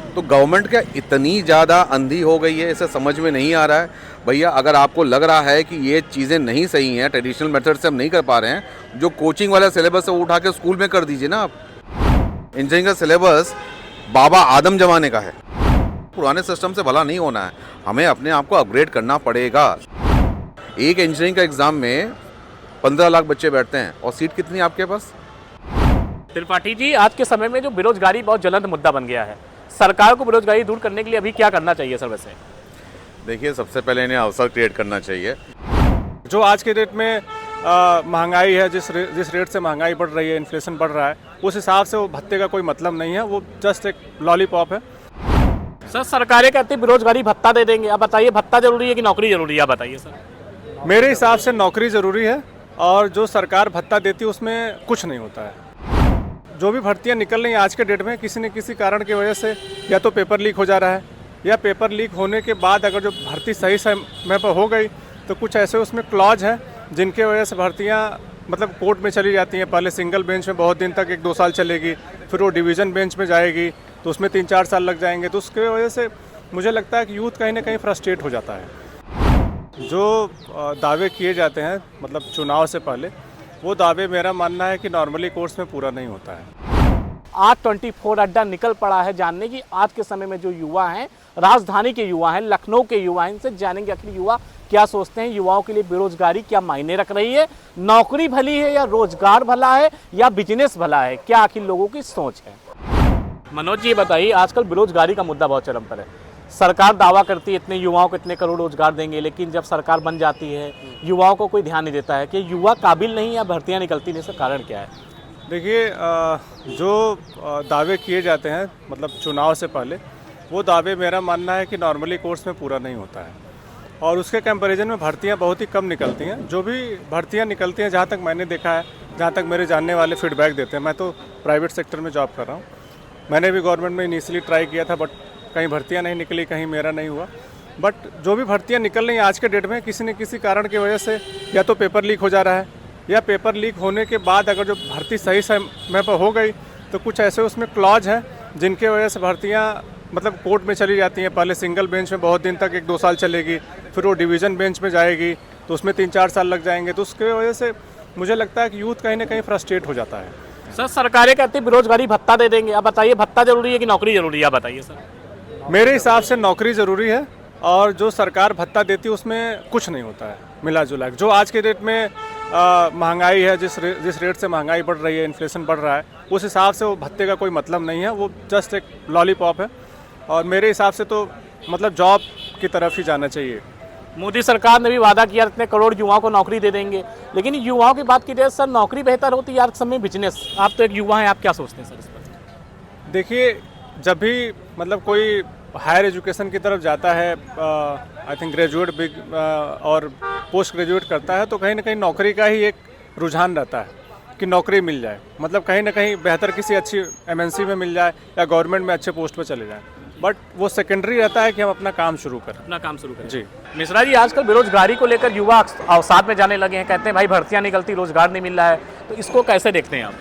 तो गवर्नमेंट क्या इतनी ज़्यादा अंधी हो गई है, इसे समझ में नहीं आ रहा है। भैया अगर आपको लग रहा है कि ये चीज़ें नहीं सही हैं, ट्रेडिशनल मेथड से हम नहीं कर पा रहे हैं, जो कोचिंग वाला सिलेबस है वो उठा के स्कूल में कर दीजिए ना आप। इंजीनियरिंग का सिलेबस बाबा आदम जमाने का है, पुराने सिस्टम से भला नहीं होना है, हमें अपने आप को अपग्रेड करना पड़ेगा। एक इंजीनियरिंग का एग्ज़ाम में 15 लाख बच्चे बैठते हैं और सीट कितनी है आपके पास? त्रिपाठी जी, आज के समय में जो बेरोजगारी बहुत ज्वलंत मुद्दा बन गया है, सरकार को बेरोजगारी दूर करने के लिए अभी क्या करना चाहिए सर? वैसे देखिए, सबसे पहले इन्हें अवसर क्रिएट करना चाहिए। जो आज के डेट में महंगाई है, जिस रेट से महंगाई बढ़ रही है, इन्फ्लेशन बढ़ रहा है, उस हिसाब से वो भत्ते का कोई मतलब नहीं है, वो जस्ट एक लॉलीपॉप है। सर, सरकारें कहती है बेरोजगारी भत्ता दे देंगे। अब बताइए, भत्ता जरूरी है कि नौकरी जरूरी है? आप बताइए सर। मेरे हिसाब से नौकरी ज़रूरी है, और जो सरकार भत्ता देती है उसमें कुछ नहीं होता है। जो भी भर्तियां निकल रही हैं आज के डेट में, किसी न किसी कारण की वजह से या तो पेपर लीक हो जा रहा है, या पेपर लीक होने के बाद अगर जो भर्ती सही समय पर हो गई तो कुछ ऐसे उसमें क्लॉज हैं जिनके वजह से भर्तियां मतलब कोर्ट में चली जाती हैं। पहले सिंगल बेंच में बहुत दिन तक 1-2 साल चलेगी, फिर वो डिवीज़न बेंच में जाएगी तो उसमें 3-4 साल लग जाएंगे। तो उसके वजह से मुझे लगता है कि यूथ कहीं ना कहीं फ्रस्ट्रेट हो जाता है। जो दावे किए जाते हैं मतलब चुनाव से पहले, वो दावे मेरा मानना है कि नॉर्मली कोर्स में पूरा नहीं होता है। आज 24 अड्डा निकल पड़ा है जानने की आज के समय में जो युवा हैं, राजधानी के युवा हैं, लखनऊ के युवा हैं, इनसे जानेंगे आखिर युवा क्या सोचते हैं, युवाओं के लिए बेरोजगारी क्या मायने रख रही है, नौकरी भली है या रोजगार भला है या बिजनेस भला है, क्या आखिर लोगों की सोच है। मनोज जी, बताइए, आजकल बेरोजगारी का मुद्दा बहुत चरम पर है। सरकार दावा करती है इतने युवाओं को इतने करोड़ रोजगार देंगे, लेकिन जब सरकार बन जाती है युवाओं को कोई ध्यान नहीं देता है कि युवा काबिल नहीं या भर्तियां निकलती नहीं। इसका कारण क्या है? देखिए, जो दावे किए जाते हैं मतलब चुनाव से पहले, वो दावे मेरा मानना है कि नॉर्मली कोर्स में पूरा नहीं होता है, और उसके कंपैरिजन में भर्तियां बहुत ही कम निकलती हैं। जो भी भर्तियां निकलती हैं, जहाँ तक मैंने देखा है, जहाँ तक मेरे जानने वाले फीडबैक देते हैं, मैं तो प्राइवेट सेक्टर में जॉब कर रहा हूँ, मैंने भी गवर्नमेंट में इनिशियली ट्राई किया था, बट कहीं भर्तियाँ नहीं निकली, कहीं मेरा नहीं हुआ। बट जो भी भर्तियाँ निकल रही हैं आज के डेट में, किसी न किसी कारण की वजह से या तो पेपर लीक हो जा रहा है, या पेपर लीक होने के बाद अगर जो भर्ती सही समय पर हो गई तो कुछ ऐसे उसमें क्लॉज हैं जिनके वजह से भर्तियां मतलब कोर्ट में चली जाती हैं। पहले सिंगल बेंच में बहुत दिन तक 1-2 साल चलेगी, फिर वो डिवीज़न बेंच में जाएगी तो उसमें 3-4 साल लग जाएंगे। तो उसके वजह से मुझे लगता है कि यूथ कहीं ना कहीं फ्रस्ट्रेट हो जाता है। सर, सरकारें कहती है बेरोजगारी भत्ता दे देंगे। अब बताइए, भत्ता जरूरी है कि नौकरी जरूरी है? आप बताइए सर। मेरे हिसाब से नौकरी ज़रूरी है, और जो सरकार भत्ता देती है उसमें कुछ नहीं होता है मिला जुला। जो आज के डेट में महंगाई है, जिस रेट से महंगाई बढ़ रही है, इन्फ्लेशन बढ़ रहा है, उस हिसाब से वो भत्ते का कोई मतलब नहीं है, वो जस्ट एक लॉलीपॉप है। और मेरे हिसाब से तो मतलब जॉब की तरफ ही जाना चाहिए। मोदी सरकार ने भी वादा किया इतने करोड़ युवाओं को नौकरी दे देंगे, लेकिन युवाओं की बात की जाए सर, नौकरी बेहतर होती है आज के समय बिजनेस। आप तो एक युवा हैं, आप क्या सोचते हैं सर इस पर? देखिए, जब भी मतलब कोई हायर एजुकेशन की तरफ जाता है, आई थिंक ग्रेजुएट और पोस्ट ग्रेजुएट करता है, तो कहीं ना कहीं नौकरी का ही एक रुझान रहता है कि नौकरी मिल जाए, मतलब कहीं ना कहीं बेहतर किसी अच्छी MNC में मिल जाए या गवर्नमेंट में अच्छे पोस्ट पर चले जाएं। बट वो सेकेंडरी रहता है कि हम अपना काम शुरू करें। अपना काम शुरू करें। जी मिश्रा जी, आजकल बेरोजगारी को लेकर युवा अवसाद में जाने लगे हैं, कहते हैं भाई भर्तियां निकलती, रोजगार नहीं मिल रहा है, तो इसको कैसे देखते हैं आप?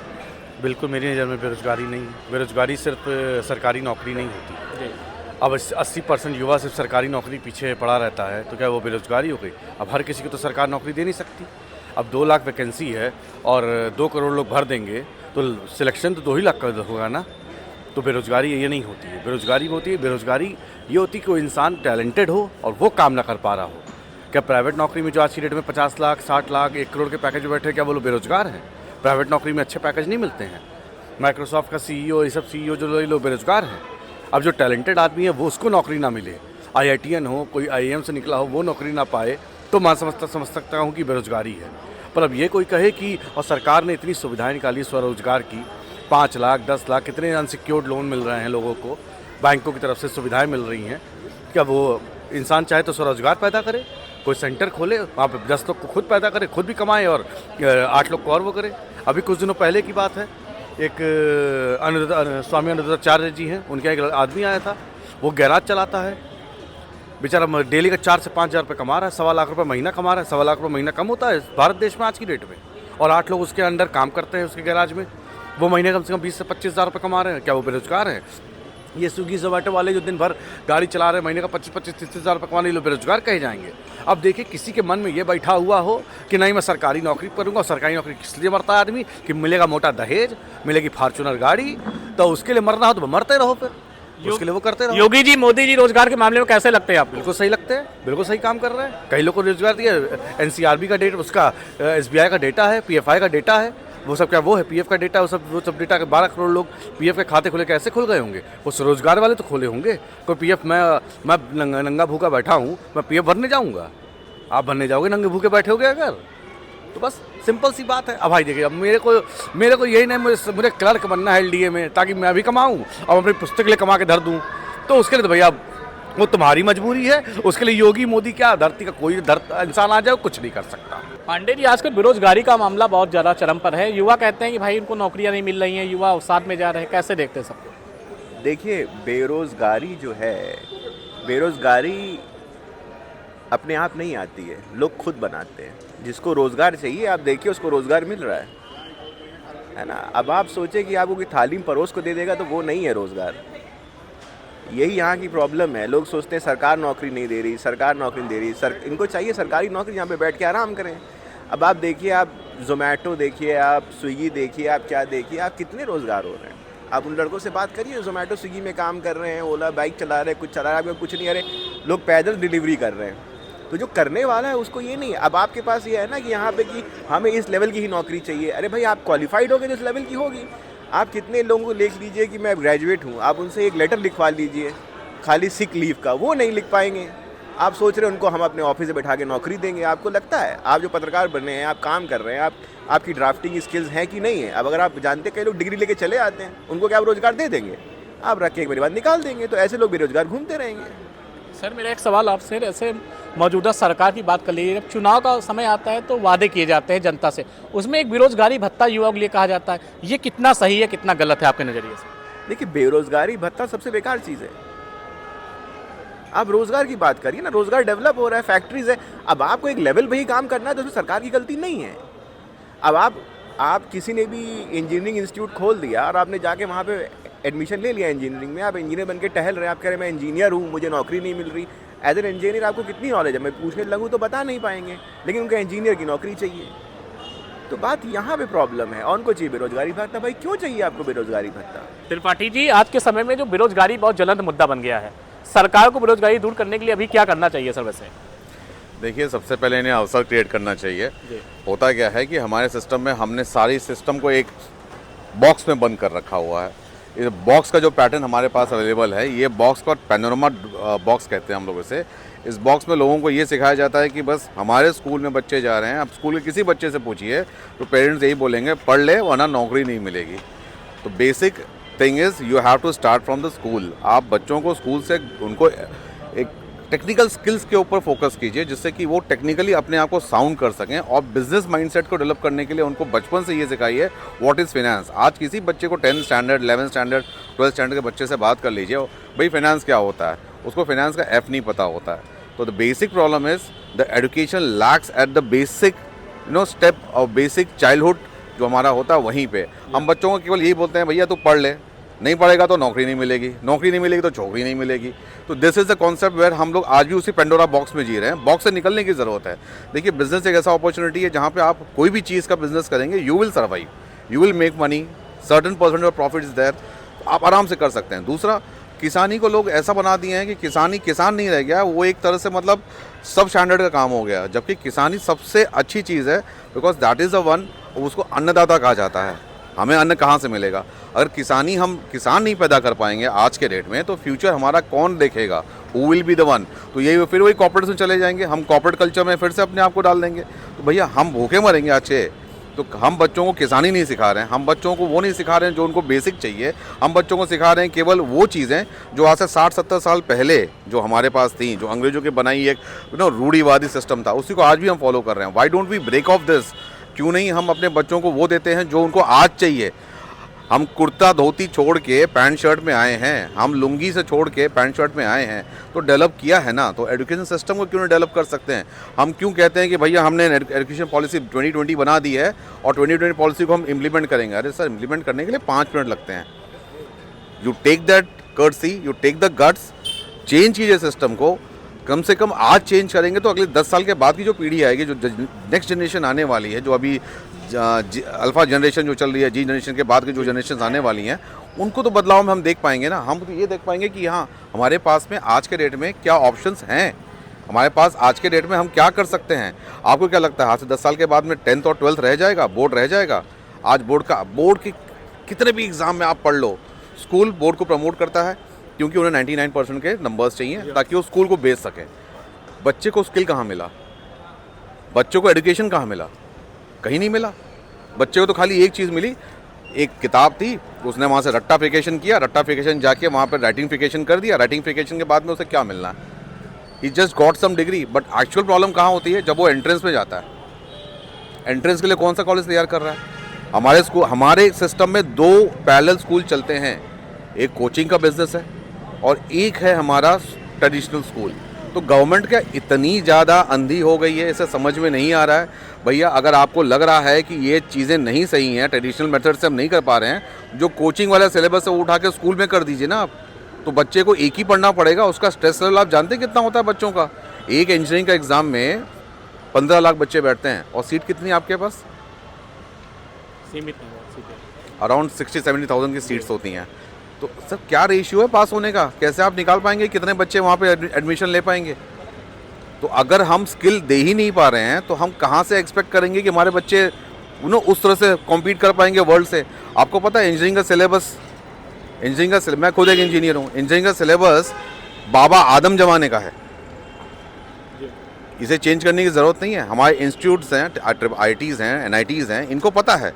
बिल्कुल, मेरी नज़र में बेरोजगारी नहीं, बेरोजगारी सिर्फ सरकारी नौकरी नहीं होती। अब 80% युवा सिर्फ सरकारी नौकरी पीछे पड़ा रहता है, तो क्या वो बेरोजगारी हो गई? अब हर किसी को तो सरकार नौकरी दे नहीं सकती। अब 2 लाख वैकेंसी है और 2 करोड़ लोग भर देंगे तो सिलेक्शन तो 2 ही लाख का होगा ना। तो बेरोजगारी ये नहीं होती है। बेरोजगारी होती है, बेरोजगारी ये होती है कि कोई इंसान टैलेंटेड हो और वो काम ना कर पा रहा हो। क्या प्राइवेट नौकरी में जो आज की डेट में 50 लाख, 60 लाख, 1 करोड़ के पैकेज में बैठे, क्या वो लोग बेरोजगार हैं? प्राइवेट नौकरी में अच्छे पैकेज नहीं मिलते हैं। माइक्रोसॉफ्ट का CEO, ये सब CEO जो लोग बेरोजगार हैं। अब जो टैलेंटेड आदमी है वो उसको नौकरी ना मिले, IITian हो, कोई IIM से निकला हो, वो नौकरी ना पाए, तो मैं समझ सकता हूँ कि बेरोजगारी है। पर अब ये कोई कहे कि और सरकार ने इतनी सुविधाएं निकाली स्वरोजगार की, 5 लाख, 10 लाख, कितने अनसिक्योर्ड लोन मिल रहे हैं लोगों को, बैंकों की तरफ से सुविधाएं मिल रही हैं। क्या वो इंसान चाहे तो स्वरोजगार पैदा करे, कोई सेंटर खोले, वहाँ पर 10 लोग को खुद पैदा करे, खुद भी कमाए और 8 लोग को और वो करे। अभी कुछ दिनों पहले की बात है, एक स्वामी अनुरुद्धाचार्य जी हैं, उनके एक आदमी आया था, वो गैराज चलाता है, बेचारा डेली का 4 से 5 हज़ार रुपये कमा रहा है, 1.25 लाख रुपये महीना कमा रहा है। 1.25 लाख रुपये महीना कम होता है भारत देश में आज की डेट में, और 8 लोग उसके अंडर काम करते हैं उसके गैराज में, वो महीने कम से कम 20 से 25 हज़ार रुपये कमा रहे हैं। क्या वो बेरोजगार हैं? ये स्विगी जोमेटो वाले जो दिन भर गाड़ी चला रहे हैं, महीने का 25-30 हज़ार पकवाने, लोग बेरोजगार कहे जाएंगे। अब देखिए, किसी के मन में ये बैठा हुआ हो कि नहीं मैं सरकारी नौकरी करूंगा, और सरकारी नौकरी किस लिए मरता है आदमी कि मिलेगा मोटा दहेज, मिलेगी फॉर्च्यूनर गाड़ी, तो उसके लिए मरना हो तो मरते रहो, फिर उसके लिए वो करते रहो। योगी जी, मोदी जी रोजगार के मामले में कैसे लगते हैं आपको? बिल्कुल सही लगते हैं, बिल्कुल सही काम कर रहे हैं। कई लोग को रोजगार दिया। एनसीआरबी का डेटा, उसका एसबीआई का डेटा है, पीएफआई का डेटा है, वो सब क्या वो है पीएफ का डेटा, वो सब डेटा के 12 करोड़ लोग पीएफ के खाते खोले कैसे खुल गए होंगे? वो रोजगार वाले तो खोले होंगे। कोई पीएफ, मैं नंगा भूखा बैठा हूँ, मैं पीएफ भरने जाऊँगा? आप भरने जाओगे नंगे भूखे बैठे होगे अगर? तो बस सिंपल सी बात है। अब भाई देखिए, अब मेरे को यही नहीं, मुझे क्लर्क बनना है एलडीए में, ताकि मैं भी कमाऊँ और अपनी पुस्तक के लिए कमा के धर दूँ। तो उसके लिए तो भैया वो तुम्हारी मजबूरी है। उसके लिए योगी मोदी क्या, धरती का कोई इंसान आ जाए कुछ नहीं कर सकता। पांडे जी, आजकल बेरोजगारी का मामला बहुत ज़्यादा चरम पर है। युवा कहते हैं कि भाई उनको नौकरियां नहीं मिल रही हैं, युवा अवसाद में जा रहे हैं, कैसे देखते हैं सबको? देखिए, बेरोज़गारी जो है, बेरोज़गारी अपने आप नहीं आती है, लोग खुद बनाते हैं। जिसको रोज़गार चाहिए, आप देखिए उसको रोज़गार मिल रहा है ना। अब आप सोचें कि आपको कोई थाली में परोस को दे देगा, तो वो नहीं है रोज़गार। यही यहाँ की प्रॉब्लम है। लोग सोचते हैं सरकार नौकरी नहीं दे रही, सरकार नौकरी नहीं दे रही। इनको चाहिए सरकारी नौकरी, यहाँ पे बैठ के आराम करें। अब आप देखिए, आप जोमेटो देखिए, आप स्विगी देखिए, आप क्या देखिए, आप कितने रोज़गार हो रहे हैं। आप उन लड़कों से बात करिए, जोमेटो स्विगी में काम कर रहे हैं, ओला बाइक चला रहे हैं, कुछ चला रहे हैं, आपको कुछ नहीं आ रहे, लोग पैदल डिलीवरी कर रहे हैं। तो जो करने वाला है उसको ये नहीं है। अब आपके पास ये है ना कि यहाँ पे कि हमें इस लेवल की ही नौकरी चाहिए। अरे भाई, आप क्वालिफाइड हो गए तो इस लेवल की होगी। आप कितने लोगों को लिख लीजिए कि मैं ग्रेजुएट हूँ, आप उनसे एक लेटर लिखवा लीजिए खाली सिक लीव का, वो नहीं लिख पाएंगे। आप सोच रहे हैं उनको हम अपने ऑफिस में बैठा के नौकरी देंगे? आपको लगता है आप जो पत्रकार बने हैं, आप काम कर रहे हैं, आपकी ड्राफ्टिंग स्किल्स हैं कि नहीं है? अब अगर आप जानते, कई लोग डिग्री लेके चले आते हैं, उनको क्या आप रोजगार दे देंगे? आप रख के एक बार बाद निकाल देंगे। तो ऐसे लोग बेरोजगार घूमते रहेंगे। सर, मेरा एक सवाल आपसे, ऐसे मौजूदा सरकार की बात कर लीजिए, जब चुनाव का समय आता है तो वादे किए जाते हैं जनता से, उसमें एक बेरोजगारी भत्ता युवाओं के लिए कहा जाता है, ये कितना सही है, कितना गलत है आपके नज़रिए से? देखिए, बेरोजगारी भत्ता सबसे बेकार चीज़ है। आप रोजगार की बात करिए ना, रोजगार डेवलप हो रहा है, फैक्ट्रीज है। अब आपको एक लेवल पे ही काम करना है, तो उसमें सरकार की गलती नहीं है। अब आप किसी ने भी इंजीनियरिंग इंस्टीट्यूट खोल दिया और आपने जाके वहाँ पे एडमिशन ले लिया इंजीनियरिंग में, आप इंजीनियर बन के टहल रहे हैं, आप कह रहे हैं मैं इंजीनियर हूँ, मुझे नौकरी नहीं मिल रही। एज एन इंजीनियर आपको कितनी नॉलेज है? मैं पूछने लगूँ तो बता नहीं पाएंगे, लेकिन उनका इंजीनियर की नौकरी चाहिए। तो बात यहाँ पे प्रॉब्लम है। और उनको चाहिए बेरोजगारी भत्ता। भाई, क्यों चाहिए आपको बेरोजगारी भत्ता? त्रिपाठी जी, आज के समय में जो बेरोजगारी बहुत ज्वलंत मुद्दा बन गया है, सरकार को बेरोजगारी दूर करने के लिए अभी क्या करना चाहिए सर? वैसे देखिए, सबसे पहले इन्हें अवसर क्रिएट करना चाहिए। होता क्या है कि हमारे सिस्टम में हमने सारी सिस्टम को एक बॉक्स में बंद कर रखा हुआ है। इस बॉक्स का जो पैटर्न हमारे पास अवेलेबल है, ये बॉक्स का पैनोरमा बॉक्स कहते हैं हम लोग इसे। इस बॉक्स में लोगों को ये सिखाया जाता है कि बस हमारे स्कूल में बच्चे जा रहे हैं, अब स्कूल के किसी बच्चे से पूछिए तो पेरेंट्स यही बोलेंगे पढ़ ले वरना नौकरी नहीं मिलेगी। तो basic thing is you have to start from the school. आप बच्चों को स्कूल से उनको एक टेक्निकल स्किल्स के ऊपर फोकस कीजिए, जिससे कि वो टेक्निकली अपने आप को साउंड कर सकें। और बिजनेस माइंडसेट को डेवलप करने के लिए उनको बचपन से ये सिखाइए व्हाट इज़ फाइनेंस। आज किसी बच्चे को 10th standard, 11th standard, 12th standard के बच्चे से बात कर लीजिए, भाई फाइनेंस क्या होता है, उसको फाइनेंस का एफ नहीं पता होता है। तो the basic problem is the education lakhs at the basic step of basic childhood जो हमारा होता है वहीं पे। हम बच्चों को केवल यही बोलते हैं भैया तू पढ़ ले, नहीं पढ़ेगा तो नौकरी नहीं मिलेगी, नौकरी नहीं मिलेगी तो छोकरी नहीं मिलेगी। तो this is the concept where हम लोग आज भी उसी पेंडोरा बॉक्स में जी रहे हैं। बॉक्स से निकलने की ज़रूरत है। देखिए, बिजनेस एक ऐसा अपॉर्चुनिटी है जहाँ पे आप कोई भी चीज़ का बिजनेस करेंगे, you will survive, you will make money, certain percent of profit is there, आप आराम से कर सकते हैं। दूसरा, किसानी को लोग ऐसा बना दिए हैं कि किसान नहीं रह गया, वो एक तरह से मतलब सब स्टैंडर्ड का काम हो गया। जबकि किसानी सबसे अच्छी चीज़ है, because that is the one, उसको अन्नदाता कहा जाता है। हमें अन्न कहाँ से मिलेगा? अगर हम किसान नहीं पैदा कर पाएंगे आज के डेट में, तो फ्यूचर हमारा कौन देखेगा? Who will be the one? तो यही फिर वही कॉर्पोरेट में चले जाएंगे, हम कॉर्पोरेट कल्चर में फिर से अपने आप को डाल देंगे। तो भैया हम भूखे मरेंगे अच्छे। तो हम बच्चों को किसानी नहीं सिखा रहे हैं, हम बच्चों को वो नहीं सिखा रहे हैं जो उनको बेसिक चाहिए। हम बच्चों को सिखा रहे हैं केवल वो चीज़ें जो आज से 60-70 साल पहले जो हमारे पास थी, जो अंग्रेजों की बनाई एक रूढ़िवादी सिस्टम था, उसी को आज भी हम फॉलो कर रहे हैं। Why don't we break off this? क्यों नहीं हम अपने बच्चों को वो देते हैं जो उनको आज चाहिए? हम कुर्ता धोती छोड़ के पैंट शर्ट में आए हैं, हम लुंगी से छोड़ के पैंट शर्ट में आए हैं, तो डेवलप किया है ना। तो एजुकेशन सिस्टम को क्यों नहीं डेवलप कर सकते हैं? हम क्यों कहते हैं कि भैया हमने एजुकेशन पॉलिसी 2020 बना दी है और 2020 पॉलिसी को हम इम्प्लीमेंट करेंगे? अरे सर, इम्प्लीमेंट करने के लिए 5 मिनट लगते हैं। You take that courtesy, you take the guts, change कीजिए सिस्टम को। कम से कम आज चेंज करेंगे तो अगले 10 साल के बाद की जो पीढ़ी आएगी, जो नेक्स्ट जनरेशन आने वाली है, जो अभी अल्फा जनरेशन जो चल रही है, जी जनरेशन के बाद की जो जनरेशन आने वाली हैं, उनको तो बदलाव में हम देख पाएंगे ना। हम तो ये देख पाएंगे कि हाँ, हमारे पास में आज के डेट में क्या ऑप्शंस हैं, हमारे पास आज के डेट में हम क्या कर सकते हैं। आपको क्या लगता है आज से 10 साल के बाद में 10th और 12th रह जाएगा, बोर्ड रह जाएगा? आज बोर्ड के कितने भी एग्ज़ाम में आप पढ़ लो, स्कूल बोर्ड को प्रमोट करता है क्योंकि उन्हें 99% के नंबर्स चाहिए ताकि वो स्कूल को बेच सकें। बच्चे को स्किल कहाँ मिला, बच्चों को एजुकेशन कहाँ मिला? कहीं नहीं मिला। बच्चे को तो खाली एक चीज़ मिली, एक किताब थी, उसने वहाँ से रट्टाफिकेशन किया, रट्टाफिकेशन जाके वहाँ पर राइटिंगफिकेशन कर दिया, राइटिंगफिकेशन के बाद में उसे क्या मिलना है? He just got some degree. But actual problem कहाँ होती है? जब वो एंट्रेंस में जाता है। एंट्रेंस के लिए कौन सा कॉलेज तैयार कर रहा है? हमारे सिस्टम में 2 पैरेलल स्कूल चलते हैं, एक कोचिंग का बिजनेस है और एक है हमारा ट्रेडिशनल स्कूल। तो गवर्नमेंट क्या इतनी ज़्यादा अंधी हो गई है, इसे समझ में नहीं आ रहा है। भैया अगर आपको लग रहा है कि ये चीज़ें नहीं सही हैं, ट्रेडिशनल मेथड से हम नहीं कर पा रहे हैं, जो कोचिंग वाला सिलेबस है वो उठा के स्कूल में कर दीजिए ना आप। तो बच्चे को एक ही पढ़ना पड़ेगा, उसका स्ट्रेस लेवल आप जानते हैं कितना होता है बच्चों का। एक इंजीनियरिंग का एग्ज़ाम में 15 लाख बच्चे बैठते हैं और सीट कितनी है आपके पास? सीमित नहीं है सीटें। अराउंड 60-70,000 की सीट्स होती हैं। तो सर क्या रेशियो है पास होने का? कैसे आप निकाल पाएंगे कितने बच्चे वहाँ पे एडमिशन ले पाएंगे? तो अगर हम स्किल दे ही नहीं पा रहे हैं तो हम कहाँ से एक्सपेक्ट करेंगे कि हमारे बच्चे उस तरह से कॉम्पीट कर पाएंगे वर्ल्ड से? आपको पता है इंजीनियरिंग का सिलेबस, मैं खुद एक इंजीनियर हूँ, इंजीनियरिंग का सिलेबस बाबा आदम जमाने का है। इसे चेंज करने की ज़रूरत नहीं है। हमारे इंस्टीट्यूट्स हैं, IITs हैं, NITs हैं, इनको पता है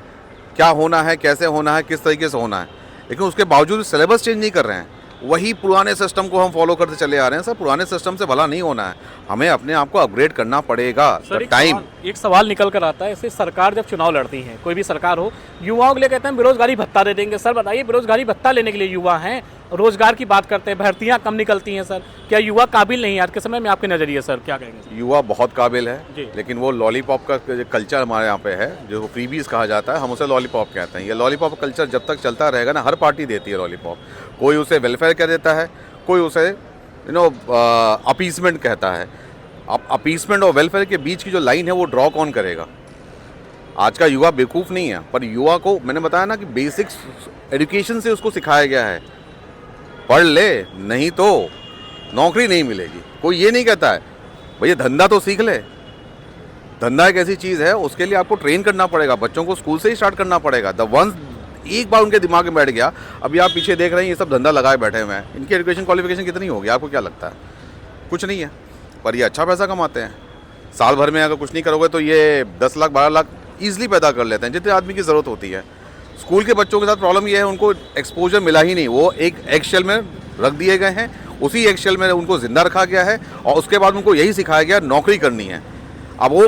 क्या होना है, कैसे होना है, किस तरीके से होना है, लेकिन उसके बावजूद सिलेबस चेंज नहीं कर रहे हैं। वही पुराने सिस्टम को हम फॉलो करते चले आ रहे हैं। सर पुराने सिस्टम से भला नहीं होना है, हमें अपने आप को अपग्रेड करना पड़ेगा। सर टाइम एक सवाल निकल कर आता है, ऐसे सरकार जब चुनाव लड़ती है, कोई भी सरकार हो, युवाओं के लिए कहते हैं बेरोजगारी भत्ता दे देंगे। सर बताइए, बेरोजगारी भत्ता लेने के लिए युवा हैं, रोजगार की बात करते हैं, भर्तियां कम निकलती हैं। सर क्या युवा काबिल नहीं है आज के समय में? आपके नज़रिए सर क्या कहेंगे? युवा बहुत काबिल है, जी। लेकिन वो लॉलीपॉप का कल्चर हमारे यहाँ पे है, जो फ्रीबीज कहा जाता है, हम उसे लॉलीपॉप कहते हैं। ये लॉलीपॉप कल्चर जब तक चलता रहेगा ना, हर पार्टी देती है लॉलीपॉप। कोई उसे वेलफेयर कह देता है, कोई उसे अपीसमेंट कहता है। अब अपीसमेंट और वेलफेयर के बीच की जो लाइन है वो ड्रॉ कौन करेगा? आज का युवा बेवकूफ़ नहीं है, पर युवा को मैंने बताया ना कि बेसिक्स एजुकेशन से उसको सिखाया गया है, पढ़ ले नहीं तो नौकरी नहीं मिलेगी। कोई ये नहीं कहता है भैया धंधा तो सीख ले। धंधा एक ऐसी चीज़ है, उसके लिए आपको ट्रेन करना पड़ेगा, बच्चों को स्कूल से ही स्टार्ट करना पड़ेगा। एक बार उनके दिमाग में बैठ गया, अभी आप पीछे देख रहे हैं ये सब धंधा लगाए बैठे हुए हैं। इनकी एजुकेशन क्वालिफिकेशन कितनी होगी आपको क्या लगता है? कुछ नहीं है, पर ये अच्छा पैसा कमाते हैं। साल भर में अगर कुछ नहीं करोगे तो ये 10 लाख 12 लाख ईजिली पैदा कर लेते हैं, जितने आदमी की ज़रूरत होती है। स्कूल के बच्चों के साथ प्रॉब्लम ये है, उनको एक्सपोजर मिला ही नहीं। वो एक एगशेल में रख दिए गए हैं, उसी एगशेल में उनको ज़िंदा रखा गया है और उसके बाद उनको यही सिखाया गया नौकरी करनी है। अब वो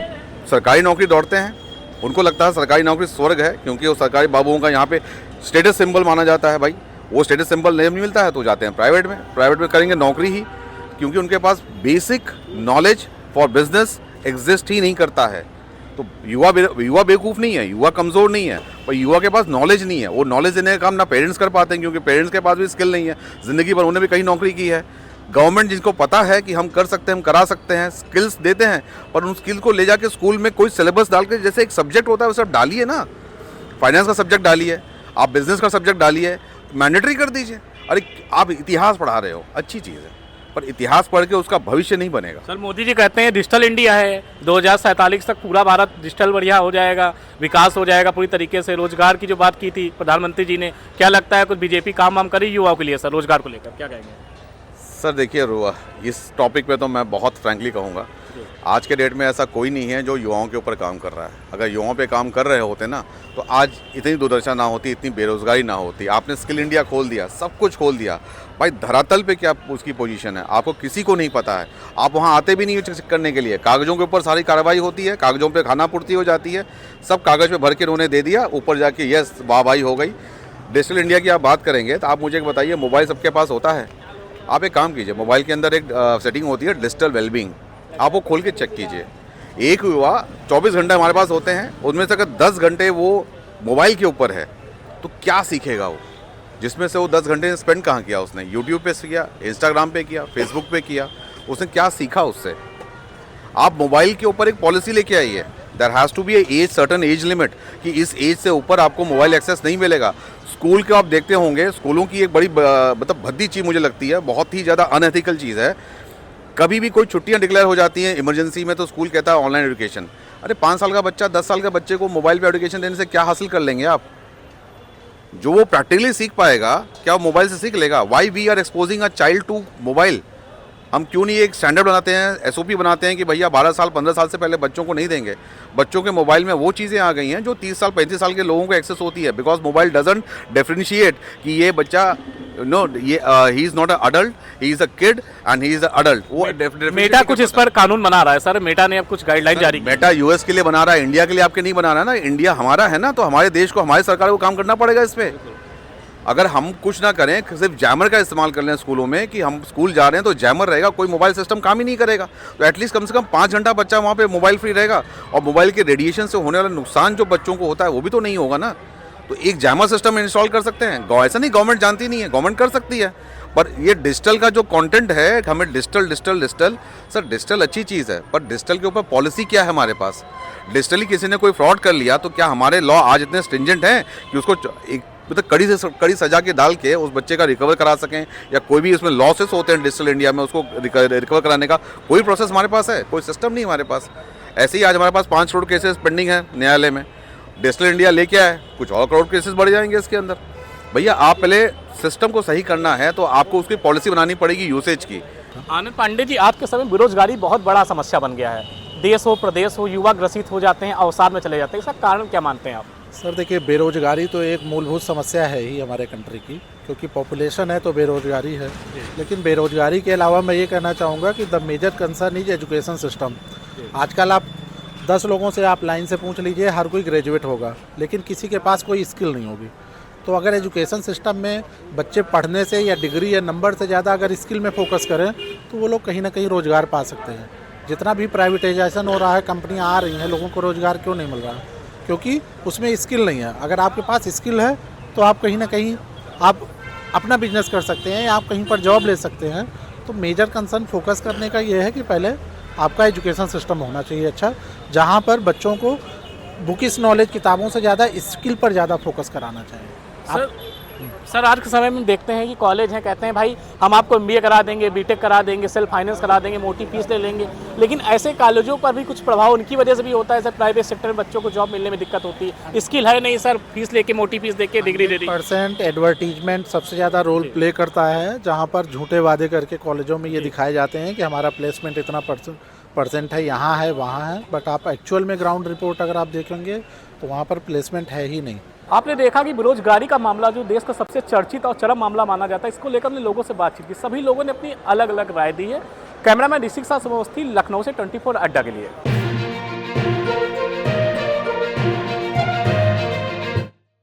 सरकारी नौकरी दौड़ते हैं, उनको लगता है सरकारी नौकरी स्वर्ग है, क्योंकि वो सरकारी बाबुओं का यहाँ पे स्टेटस सिंबल माना जाता है। भाई वो स्टेटस सिंबल नहीं मिलता है तो जाते हैं प्राइवेट में करेंगे नौकरी ही, क्योंकि उनके पास basic knowledge for business exist ही नहीं करता है। तो युवा बेवकूफ़ नहीं है, युवा कमज़ोर नहीं है, पर युवा के पास नॉलेज नहीं है। वो नॉलेज देने का काम ना पेरेंट्स कर पाते हैं, क्योंकि पेरेंट्स के पास भी स्किल नहीं है। ज़िंदगी भर उन्होंने भी कहीं नौकरी की है। गवर्नमेंट जिनको पता है कि हम कर सकते हैं, हम करा सकते हैं, स्किल्स देते हैं, पर उन स्किल्स को ले जाके स्कूल में कोई सिलेबस डाल के, जैसे एक सब्जेक्ट होता है वो सब डालिए ना। फाइनेंस का सब्जेक्ट डालिए, आप बिजनेस का सब्जेक्ट डालिए, मैंडेटरी कर दीजिए। अरे आप इतिहास पढ़ा रहे हो, अच्छी चीज़ है, पर इतिहास पढ़ के उसका भविष्य नहीं बनेगा। सर मोदी जी कहते हैं डिजिटल इंडिया है, 2047 तक पूरा भारत डिजिटल बढ़िया हो जाएगा, विकास हो जाएगा पूरी तरीके से। रोजगार की जो बात की थी प्रधानमंत्री जी ने, क्या लगता है कुछ बीजेपी काम वाम करी युवाओं के लिए सर रोजगार को लेकर? क्या कहेंगे सर? देखिए इस टॉपिक पे तो मैं बहुत फ्रैंकली कहूँगा, आज के डेट में ऐसा कोई नहीं है जो युवाओं के ऊपर काम कर रहा है। अगर युवाओं पे काम कर रहे होते ना तो आज इतनी दुर्दशा ना होती, इतनी बेरोजगारी ना होती। आपने स्किल इंडिया खोल दिया, सब कुछ खोल दिया, भाई धरातल पे क्या उसकी पोजीशन है आपको किसी को नहीं पता है। आप वहाँ आते भी नहीं चेक करने के लिए, कागज़ों के ऊपर सारी कार्रवाई होती है, कागज़ों पे खानापूर्ति हो जाती है, सब कागज़ पे भर के उन्होंने दे दिया, ऊपर जाके यस वाहवाही हो गई। डिजिटल इंडिया की आप बात करेंगे तो आप मुझे एक बताइए, मोबाइल सबके पास होता है? आप एक काम कीजिए, मोबाइल के अंदर एक सेटिंग होती है डिजिटल वेलबींग, आप वो खोल के चेक कीजिए। एक युवा 24 घंटे हमारे पास होते हैं, उनमें से अगर 10 घंटे वो मोबाइल के ऊपर है तो क्या सीखेगा वो? जिसमें से वो 10 घंटे स्पेंड कहाँ किया उसने? यूट्यूब पे किया, इंस्टाग्राम पे किया, फेसबुक पे किया। उसने क्या सीखा उससे? आप मोबाइल के ऊपर एक पॉलिसी लेके आइए, there has to be age, certain age limit, कि इस एज से ऊपर आपको मोबाइल एक्सेस नहीं मिलेगा। स्कूल के आप देखते होंगे, स्कूलों की एक बड़ी मतलब भद्दी चीज़ मुझे लगती है, बहुत ही ज़्यादा अनएथिकल चीज़ है। कभी भी कोई छुट्टियां डिक्लेयर हो जाती हैं इमरजेंसी में, तो स्कूल कहता है ऑनलाइन एजुकेशन। अरे 5 साल का बच्चा, 10 साल के बच्चे को मोबाइल पे एजुकेशन देने से क्या हासिल कर लेंगे आप? जो वो प्रैक्टिकली सीख पाएगा, क्या वो मोबाइल से सीख लेगा? Why we are exposing a child to mobile? हम क्यों नहीं एक स्टैंडर्ड बनाते हैं, एसओपी बनाते हैं कि भैया 12 साल 15 साल से पहले बच्चों को नहीं देंगे। बच्चों के मोबाइल में वो चीज़ें आ गई हैं जो 30 साल 35 साल के लोगों को एक्सेस होती है, बिकॉज मोबाइल डजंट डिफरेंशिएट कि ये बच्चा नो, ये he is not a adult, he is a kid and he is a adult. वो मेटा कुछ इस पर कानून बना रहा है सर, मेटा ने अब कुछ गाइडलाइन जारी की। मेटा यूएस के लिए बना रहा है, इंडिया के लिए आपके नहीं बना रहा है ना। इंडिया हमारा है ना, तो हमारे देश को, हमारी सरकार को काम करना पड़ेगा इस पर। अगर हम कुछ ना करें, सिर्फ जैमर का इस्तेमाल कर लें स्कूलों में कि हम स्कूल जा रहे हैं तो जैमर रहेगा, कोई मोबाइल सिस्टम काम ही नहीं करेगा, तो एटलीस्ट कम से कम 5 घंटा बच्चा वहाँ पे मोबाइल फ्री रहेगा। और मोबाइल के रेडिएशन से होने वाला नुकसान जो बच्चों को होता है वो भी तो नहीं होगा ना। तो एक जैमर सिस्टम इंस्टॉल कर सकते हैं। ऐसा नहीं गवर्नमेंट जानती नहीं है, गवर्नमेंट कर सकती है, पर ये डिजिटल का जो कंटेंट है, हमें डिजिटल सर डिजिटल अच्छी चीज़ है, पर डिजिटल के ऊपर पॉलिसी क्या है हमारे पास? डिजिटली किसी ने कोई फ्रॉड कर लिया तो क्या हमारे लॉ आज इतने स्ट्रिंजेंट हैं कि उसको एक मतलब कड़ी सजा के डाल के उस बच्चे का रिकवर करा सकें? या कोई भी उसमें लॉसेस होते हैं डिजिटल इंडिया में, उसको रिकवर कराने का कोई प्रोसेस हमारे पास है? कोई सिस्टम नहीं हमारे पास। ऐसे ही आज हमारे पास 5 करोड़ केसेस पेंडिंग है न्यायालय में। डिजिटल इंडिया लेके आए, कुछ और करोड़ केसेस बढ़ जाएंगे इसके अंदर। भैया आप पहले सिस्टम को सही करना है तो आपको उसकी पॉलिसी बनानी पड़ेगी यूसेज की। आनंद पांडे जी, आज के समय बेरोजगारी बहुत बड़ा समस्या बन गया है। देश हो प्रदेश हो, युवा ग्रसित हो जाते हैं, अवसाद में चले जाते हैं। इसका कारण क्या मानते हैं आप? सर देखिए, बेरोजगारी तो एक मूलभूत समस्या है ही हमारे कंट्री की, क्योंकि पॉपुलेशन है तो बेरोजगारी है। लेकिन बेरोजगारी के अलावा मैं ये कहना चाहूँगा कि the major concern is education system. आजकल आप 10 लोगों से आप लाइन से पूछ लीजिए, हर कोई ग्रेजुएट होगा, लेकिन किसी के पास कोई स्किल नहीं होगी। तो अगर एजुकेशन सिस्टम में बच्चे पढ़ने से या डिग्री या नंबर से ज़्यादा अगर स्किल में फोकस करें तो वो लोग कहीं ना कहीं रोज़गार पा सकते हैं। जितना भी प्राइवेटाइजेशन हो रहा है, कंपनियां आ रही हैं, लोगों को रोज़गार क्यों नहीं मिल रहा? क्योंकि उसमें स्किल नहीं है। अगर आपके पास स्किल है तो आप कहीं ना कहीं आप अपना बिजनेस कर सकते हैं, आप कहीं पर जॉब ले सकते हैं। तो मेजर कंसर्न फोकस करने का ये है कि पहले आपका एजुकेशन सिस्टम होना चाहिए अच्छा, जहाँ पर बच्चों को बुकिश नॉलेज, किताबों से ज़्यादा स्किल पर ज़्यादा फोकस कराना चाहिए। सर आज के समय में देखते हैं कि कॉलेज हैं, कहते हैं भाई हम आपको MBA करा देंगे, बीटेक करा देंगे, सेल्फ फाइनेंस करा देंगे, मोटी फीस ले लेंगे। लेकिन ऐसे कॉलेजों पर भी कुछ प्रभाव उनकी वजह से भी होता है। सर प्राइवेट सेक्टर में बच्चों को जॉब मिलने में दिक्कत होती है, स्किल है नहीं सर, फीस लेके मोटी फीस देके डिग्री दे दी। % एडवर्टीजमेंट सबसे ज़्यादा रोल प्ले करता है, जहाँ पर झूठे वादे करके कॉलेजों में ये दिखाए जाते हैं कि हमारा प्लेसमेंट इतना % है, यहाँ है, वहाँ है। बट आप एक्चुअल में ग्राउंड रिपोर्ट अगर आप देखेंगे तो वहाँ पर प्लेसमेंट है ही नहीं। आपने देखा कि बेरोजगारी का मामला जो देश का सबसे चर्चित और चरम मामला माना जाता है, इसको लेकर हमने लोगों से बातचीत की। सभी लोगों ने अपनी अलग अलग राय दी है। कैमरामैन ऋषिक साथ लखनऊ से 24 अड्डा के लिए।